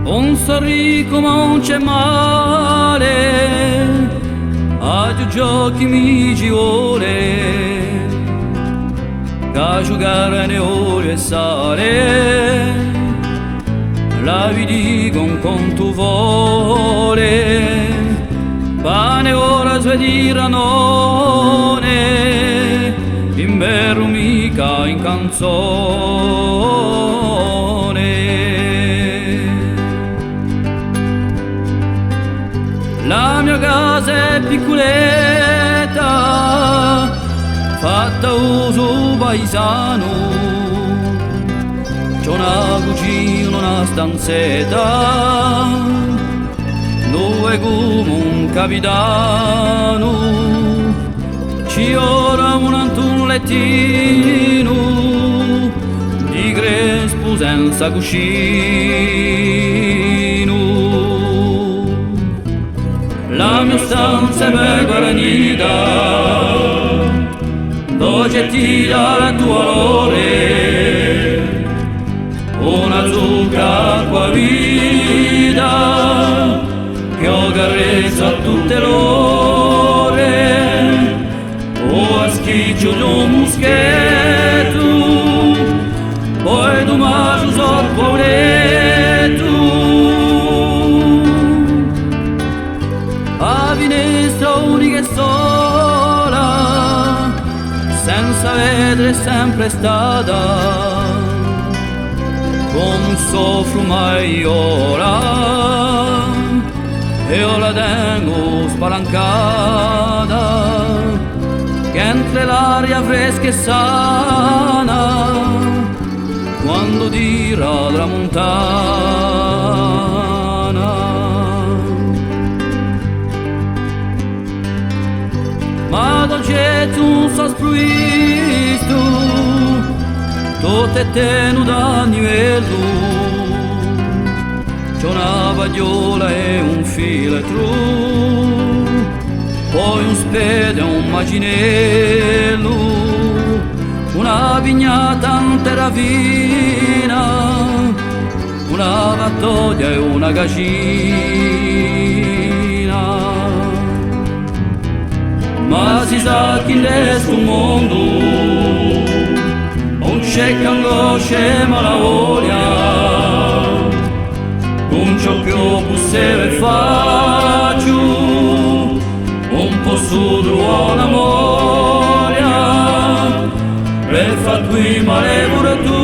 un sorriso ma non c'è male, a giochi mi ci vuole, che giocare ne olio e sale, la vedi con quanto vuole, pane ora svediranone, in vero mica in canzone. La mia casa è piccoletta, fatta uso paesano, c'è una cucina, una stanzetta, dove come un capitano, ci ora un lettino di crespo senza cuscino. La mia stanza è ben guarnita, dove tira la tua valore, una zucca acqua vita, che ho carezza tutte l'ore, o a schiccio di un muschetto, poi domani sotto pauretto. A finestra unica e sola, senza vedere sempre stata, come un soffio mai ora, e io la tengo spalancata, che entre l'aria fresca e sana, quando tira la montagna. Ma dolcetto un sospruisto, tutto è tenuto a livello, c'è una vagliola e un filetro, poi un spede e un macinello, una vignata intera fina, una vattoia e una gacina. Ma si sa che in questo mondo non c'è che angoscia e malavoglia, non c'ho più possibile e faccio un po' su buona memoria per far qui male pure tu.